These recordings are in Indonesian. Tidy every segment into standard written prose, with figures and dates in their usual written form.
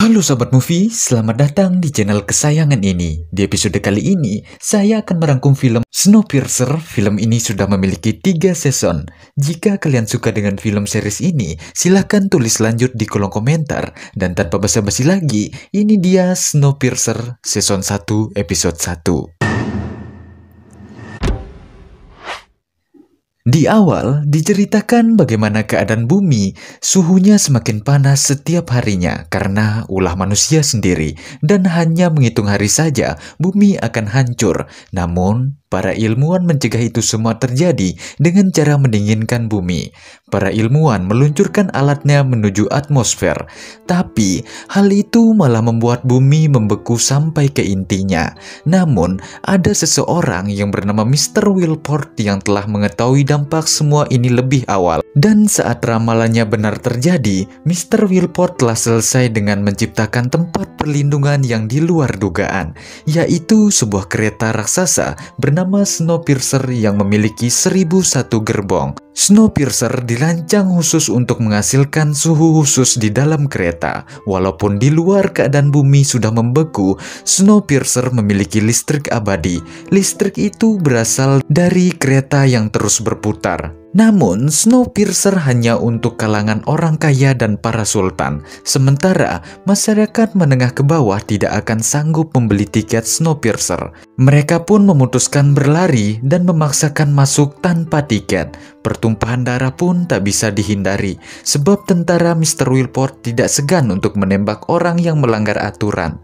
Halo Sobat Movie, selamat datang di channel kesayangan ini. Di episode kali ini, saya akan merangkum film Snowpiercer. Film ini sudah memiliki 3 season. Jika kalian suka dengan film series ini, silahkan tulis lanjut di kolom komentar. Dan tanpa basa-basi lagi, ini dia Snowpiercer season 1 episode 1. Di awal, diceritakan bagaimana keadaan bumi, suhunya semakin panas setiap harinya karena ulah manusia sendiri, dan hanya menghitung hari saja, bumi akan hancur. Namun, para ilmuwan mencegah itu semua terjadi dengan cara mendinginkan bumi. Para ilmuwan meluncurkan alatnya menuju atmosfer, tapi hal itu malah membuat bumi membeku sampai ke intinya. Namun, ada seseorang yang bernama Mr. Wilport yang telah mengetahui dampak semua ini lebih awal. Dan saat ramalannya benar terjadi, Mr. Wilport telah selesai dengan menciptakan tempat perlindungan yang di luar dugaan, yaitu sebuah kereta raksasa bernama Snowpiercer yang memiliki 1001 gerbong. Snowpiercer dirancang khusus untuk menghasilkan suhu khusus di dalam kereta. Walaupun di luar keadaan bumi sudah membeku, Snowpiercer memiliki listrik abadi. Listrik itu berasal dari kereta yang terus berputar. Namun, Snowpiercer hanya untuk kalangan orang kaya dan para sultan. Sementara, masyarakat menengah ke bawah tidak akan sanggup membeli tiket Snowpiercer. Mereka pun memutuskan berlari dan memaksakan masuk tanpa tiket. Pertumpahan darah pun tak bisa dihindari, sebab tentara Mr. Wilport tidak segan untuk menembak orang yang melanggar aturan.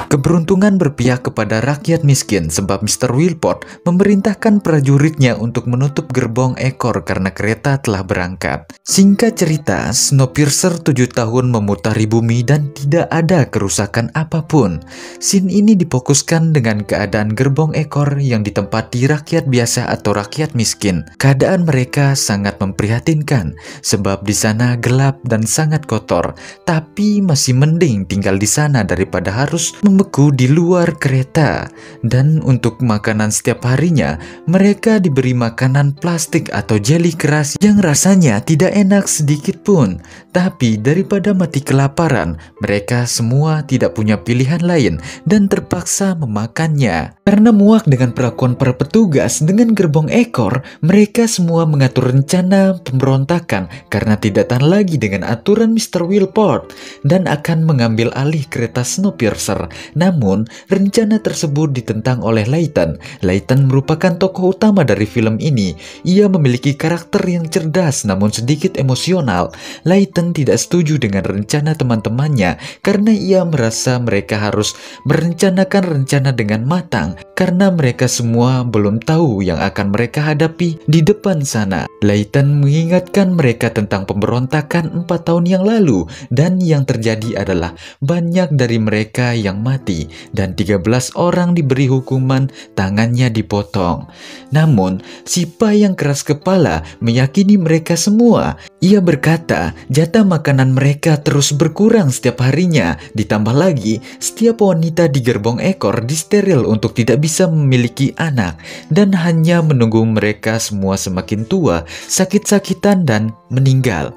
Keberuntungan berpihak kepada rakyat miskin sebab Mr. Wilport memerintahkan prajuritnya untuk menutup gerbong ekor karena kereta telah berangkat. Singkat cerita, Snowpiercer 7 tahun memutari bumi dan tidak ada kerusakan apapun. Scene ini difokuskan dengan keadaan gerbong ekor yang ditempati rakyat biasa atau rakyat miskin. Keadaan mereka sangat memprihatinkan sebab di sana gelap dan sangat kotor, tapi masih mending tinggal di sana daripada harus membeku di luar kereta. Dan untuk makanan setiap harinya, mereka diberi makanan plastik atau jeli keras yang rasanya tidak enak sedikit pun. Tapi daripada mati kelaparan, mereka semua tidak punya pilihan lain dan terpaksa memakannya. Karena muak dengan perlakuan para petugas dengan gerbong ekor, mereka semua mengatur rencana pemberontakan karena tidak tahan lagi dengan aturan Mr. Wilport dan akan mengambil alih kereta Snowpiercer. Namun, rencana tersebut ditentang oleh Layton. Layton merupakan tokoh utama dari film ini. Ia memiliki karakter yang cerdas namun sedikit emosional. Layton tidak setuju dengan rencana teman-temannya karena ia merasa mereka harus merencanakan rencana dengan matang karena mereka semua belum tahu yang akan mereka hadapi di depan sana. Layton mengingatkan mereka tentang pemberontakan 4 tahun yang lalu dan yang terjadi adalah banyak dari mereka yang mati dan 13 orang diberi hukuman tangannya dipotong. Namun, si Pai yang keras kepala meyakini mereka semua. Ia berkata, jatah makanan mereka terus berkurang setiap harinya. Ditambah lagi, setiap wanita di gerbong ekor disteril untuk tidak bisa memiliki anak dan hanya menunggu mereka semua semakin tua, sakit-sakitan dan meninggal.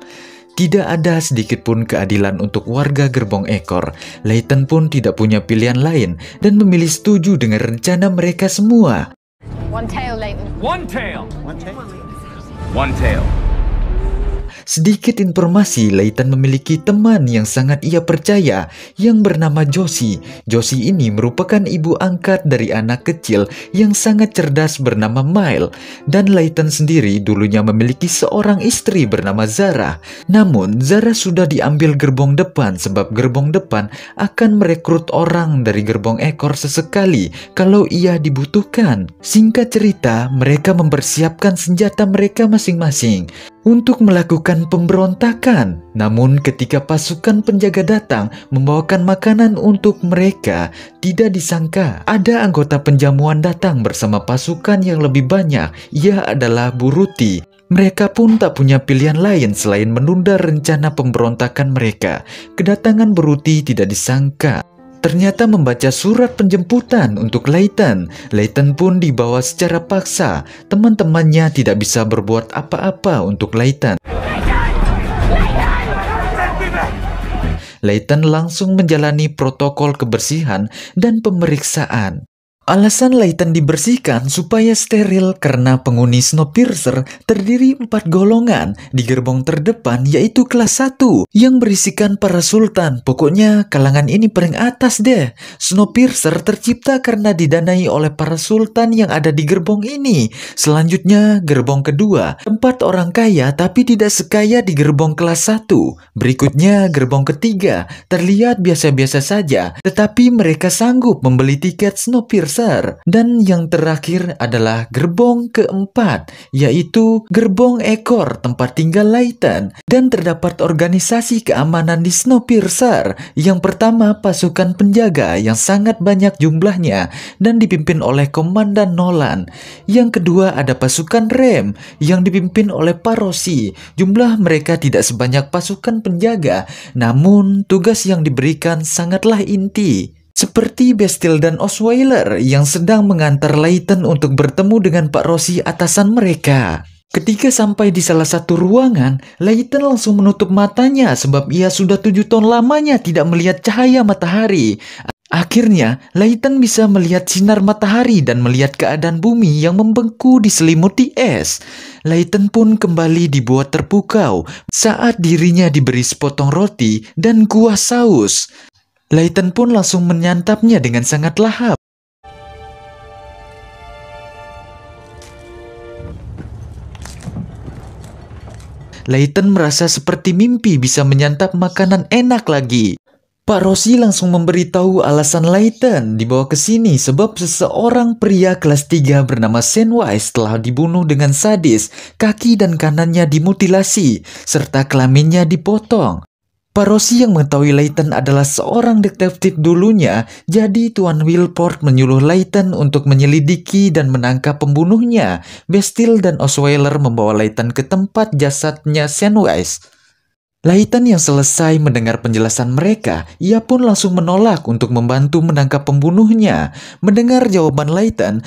Tidak ada sedikit pun keadilan untuk warga gerbong ekor. Layton pun tidak punya pilihan lain dan memilih setuju dengan rencana mereka semua. One tail, Layton. One tail. One tail. One tail. Sedikit informasi, Layton memiliki teman yang sangat ia percaya yang bernama Josie. Josie ini merupakan ibu angkat dari anak kecil yang sangat cerdas bernama Mile. Dan Layton sendiri dulunya memiliki seorang istri bernama Zara. Namun, Zara sudah diambil gerbong depan sebab gerbong depan akan merekrut orang dari gerbong ekor sesekali kalau ia dibutuhkan. Singkat cerita, mereka mempersiapkan senjata mereka masing-masing untuk melakukan pemberontakan. Namun ketika pasukan penjaga datang membawakan makanan untuk mereka, tidak disangka ada anggota penjamuan datang bersama pasukan yang lebih banyak. Ia adalah Buruti. Mereka pun tak punya pilihan lain selain menunda rencana pemberontakan mereka. Kedatangan Buruti tidak disangka ternyata membaca surat penjemputan untuk Layton. Layton pun dibawa secara paksa. Teman-temannya tidak bisa berbuat apa-apa untuk Layton. Layton! Layton langsung menjalani protokol kebersihan dan pemeriksaan. Alasan Layton dibersihkan supaya steril karena penghuni Snowpiercer terdiri 4 golongan. Di gerbong terdepan yaitu kelas 1 yang berisikan para sultan. Pokoknya kalangan ini paling atas deh. Snowpiercer tercipta karena didanai oleh para sultan yang ada di gerbong ini. Selanjutnya gerbong kedua, tempat orang kaya tapi tidak sekaya di gerbong kelas 1. Berikutnya gerbong ketiga, terlihat biasa-biasa saja tetapi mereka sanggup membeli tiket Snowpiercer. Dan yang terakhir adalah gerbong keempat, yaitu gerbong ekor tempat tinggal Layton. Dan terdapat organisasi keamanan di Snowpiercer. Yang pertama pasukan penjaga yang sangat banyak jumlahnya dan dipimpin oleh Komandan Nolan. Yang kedua ada pasukan rem yang dipimpin oleh Parosi. Jumlah mereka tidak sebanyak pasukan penjaga, namun tugas yang diberikan sangatlah inti. Seperti Bastille dan Osweiler yang sedang mengantar Layton untuk bertemu dengan Pak Rossi atasan mereka. Ketika sampai di salah satu ruangan, Layton langsung menutup matanya sebab ia sudah 7 tahun lamanya tidak melihat cahaya matahari. Akhirnya, Layton bisa melihat sinar matahari dan melihat keadaan bumi yang membengku diselimuti es. Layton pun kembali dibuat terpukau saat dirinya diberi sepotong roti dan kuah saus. Layton pun langsung menyantapnya dengan sangat lahap. Layton merasa seperti mimpi bisa menyantap makanan enak lagi. Pak Rossi langsung memberitahu alasan Layton dibawa ke sini sebab seseorang pria kelas 3 bernama Sandwise telah dibunuh dengan sadis, kaki dan kanannya dimutilasi, serta kelaminnya dipotong. Pak Rossi yang mengetahui Layton adalah seorang detektif dulunya, jadi Tuan Wilport menyuruh Layton untuk menyelidiki dan menangkap pembunuhnya. Bastille dan Osweiler membawa Layton ke tempat jasadnya Sandwise. Layton yang selesai mendengar penjelasan mereka, ia pun langsung menolak untuk membantu menangkap pembunuhnya. Mendengar jawaban Layton,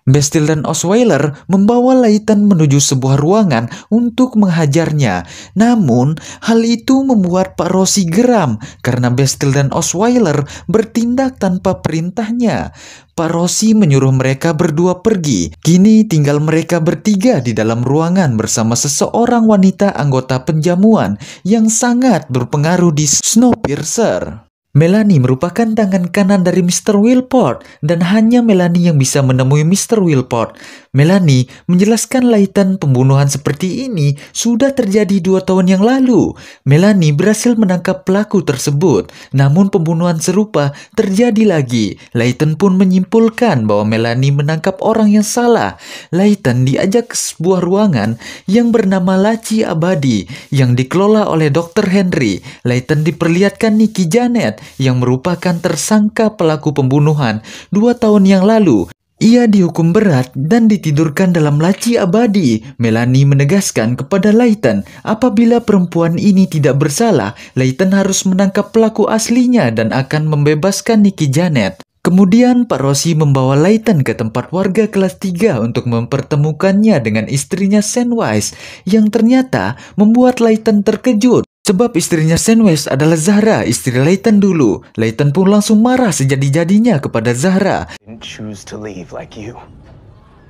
Bastille dan Osweiler membawa Layton menuju sebuah ruangan untuk menghajarnya. Namun, hal itu membuat Pak Rossi geram karena Bastille dan Osweiler bertindak tanpa perintahnya. Pak Rossi menyuruh mereka berdua pergi. Kini tinggal mereka bertiga di dalam ruangan bersama seseorang wanita anggota penjamuan yang sangat berpengaruh di Snowpiercer. Melanie merupakan tangan kanan dari Mr. Wilport dan hanya Melanie yang bisa menemui Mr. Wilport. Melanie menjelaskan Layton pembunuhan seperti ini sudah terjadi 2 tahun yang lalu. Melanie berhasil menangkap pelaku tersebut, namun pembunuhan serupa terjadi lagi. Layton pun menyimpulkan bahwa Melanie menangkap orang yang salah. Layton diajak ke sebuah ruangan yang bernama Laci Abadi yang dikelola oleh Dr. Henry. Layton diperlihatkan Nicky Janet yang merupakan tersangka pelaku pembunuhan 2 tahun yang lalu. Ia dihukum berat dan ditidurkan dalam laci abadi. Melanie menegaskan kepada Layton, apabila perempuan ini tidak bersalah, Layton harus menangkap pelaku aslinya dan akan membebaskan Nicky Janet. Kemudian Pak Rossi membawa Layton ke tempat warga kelas 3 untuk mempertemukannya dengan istrinya Sandwise, yang ternyata membuat Layton terkejut. Sebab istrinya Sandwise adalah Zahra, istri Layton dulu. Layton pun langsung marah sejadi-jadinya kepada Zahra. Didn't choose to leave like you.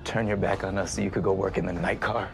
Turn your back on us so you could go work in the night car.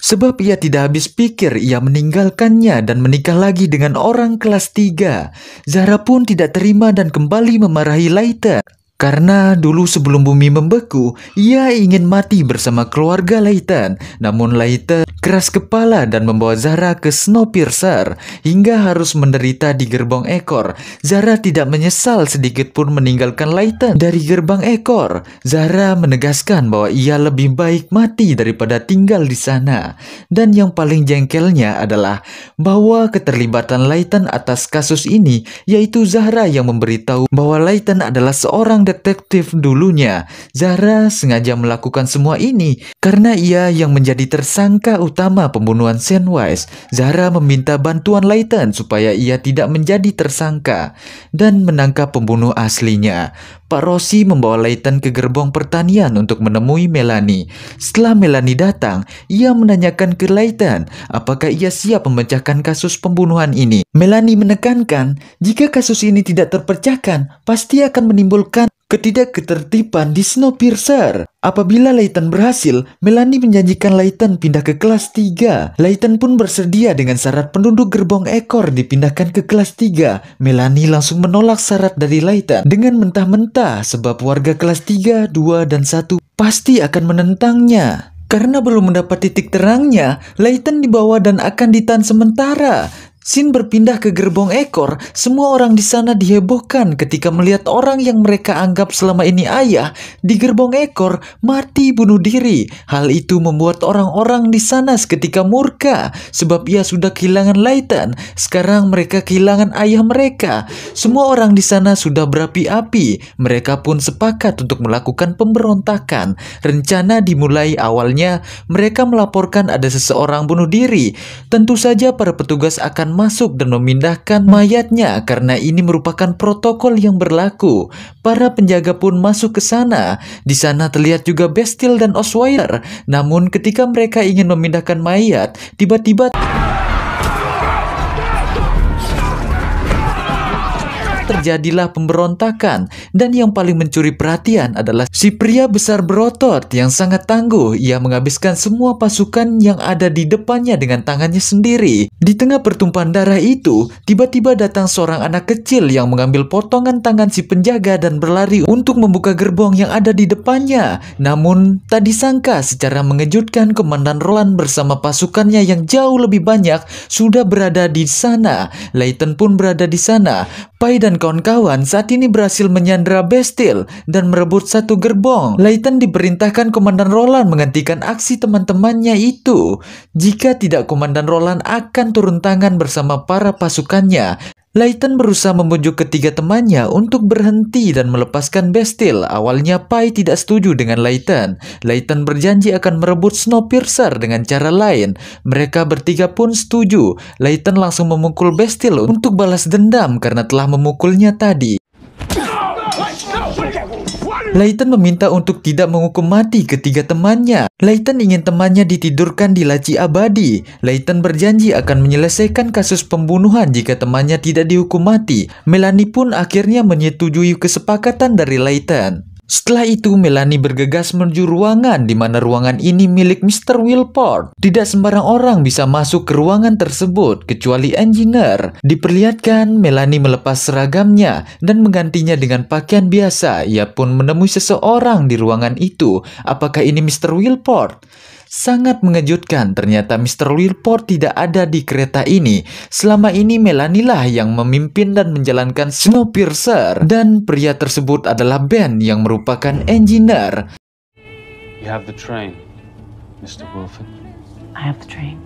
Sebab ia tidak habis pikir ia meninggalkannya dan menikah lagi dengan orang kelas 3. Zahra pun tidak terima dan kembali memarahi Layton. Karena dulu sebelum bumi membeku, ia ingin mati bersama keluarga Layton. Namun Layton keras kepala dan membawa Zahra ke Snowpiercer hingga harus menderita di gerbang ekor. Zahra tidak menyesal sedikit pun meninggalkan Layton dari gerbang ekor. Zahra menegaskan bahwa ia lebih baik mati daripada tinggal di sana. Dan yang paling jengkelnya adalah bahwa keterlibatan Layton atas kasus ini, yaitu Zahra yang memberitahu bahwa Layton adalah seorang detektif dulunya. Zahra sengaja melakukan semua ini karena ia yang menjadi tersangka utama pembunuhan Sandwise. Zahra meminta bantuan Layton supaya ia tidak menjadi tersangka dan menangkap pembunuh aslinya. Pak Rossi membawa Layton ke gerbong pertanian untuk menemui Melanie. Setelah Melanie datang, ia menanyakan ke Layton apakah ia siap memecahkan kasus pembunuhan ini. Melanie menekankan jika kasus ini tidak terpecahkan, pasti akan menimbulkan ketidaktertiban di Snowpiercer. Apabila Layton berhasil, Melanie menjanjikan Layton pindah ke kelas 3. Layton pun bersedia dengan syarat penduduk gerbong ekor dipindahkan ke kelas 3. Melanie langsung menolak syarat dari Layton dengan mentah-mentah sebab warga kelas 3, 2, dan 1 pasti akan menentangnya. Karena belum mendapat titik terangnya, Layton dibawa dan akan ditahan sementara. Scene berpindah ke gerbong ekor, semua orang di sana dihebohkan ketika melihat orang yang mereka anggap selama ini ayah di gerbong ekor mati bunuh diri. Hal itu membuat orang-orang di sana seketika murka sebab ia sudah kehilangan Layton. Sekarang mereka kehilangan ayah mereka. Semua orang di sana sudah berapi-api. Mereka pun sepakat untuk melakukan pemberontakan. Rencana dimulai awalnya mereka melaporkan ada seseorang bunuh diri. Tentu saja para petugas akan masuk dan memindahkan mayatnya karena ini merupakan protokol yang berlaku. Para penjaga pun masuk ke sana. Di sana terlihat juga Bastille dan Osweiler. Namun ketika mereka ingin memindahkan mayat, tiba-tiba terjadilah pemberontakan, dan yang paling mencuri perhatian adalah si pria besar berotot yang sangat tangguh. Ia menghabiskan semua pasukan yang ada di depannya dengan tangannya sendiri. Di tengah pertumpahan darah itu, tiba-tiba datang seorang anak kecil yang mengambil potongan tangan si penjaga dan berlari untuk membuka gerbong yang ada di depannya. Namun, tak disangka secara mengejutkan Komandan Roland bersama pasukannya yang jauh lebih banyak sudah berada di sana. Layton pun berada di sana. Pai dan kawan-kawan saat ini berhasil menyandera Bastille dan merebut satu gerbong. Layton diperintahkan Komandan Roland menghentikan aksi teman-temannya itu. Jika tidak, Komandan Roland akan turun tangan bersama para pasukannya. Layton berusaha membujuk ketiga temannya untuk berhenti dan melepaskan Bastille. Awalnya Pai tidak setuju dengan Layton. Layton berjanji akan merebut Snowpiercer dengan cara lain. Mereka bertiga pun setuju. Layton langsung memukul Bastille untuk balas dendam karena telah memukulnya tadi. Layton meminta untuk tidak menghukum mati ketiga temannya. Layton ingin temannya ditidurkan di laci abadi. Layton berjanji akan menyelesaikan kasus pembunuhan jika temannya tidak dihukum mati. Melanie pun akhirnya menyetujui kesepakatan dari Layton. Setelah itu, Melanie bergegas menuju ruangan di mana ruangan ini milik Mr. Wilport. Tidak sembarang orang bisa masuk ke ruangan tersebut kecuali engineer. Diperlihatkan Melanie melepas seragamnya dan menggantinya dengan pakaian biasa. Ia pun menemui seseorang di ruangan itu. Apakah ini Mr. Wilport? Sangat mengejutkan, ternyata Mr. Wilport tidak ada di kereta ini. Selama ini Melanie lah yang memimpin dan menjalankan Snowpiercer, dan pria tersebut adalah Ben yang merupakan engineer. You have the train, Mr. Wilford. I have the train.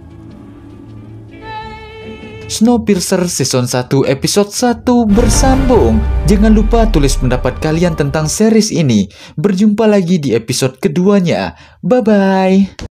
Snowpiercer Season 1 Episode 1 bersambung. Jangan lupa tulis pendapat kalian tentang series ini. Berjumpa lagi di episode keduanya. Bye-bye.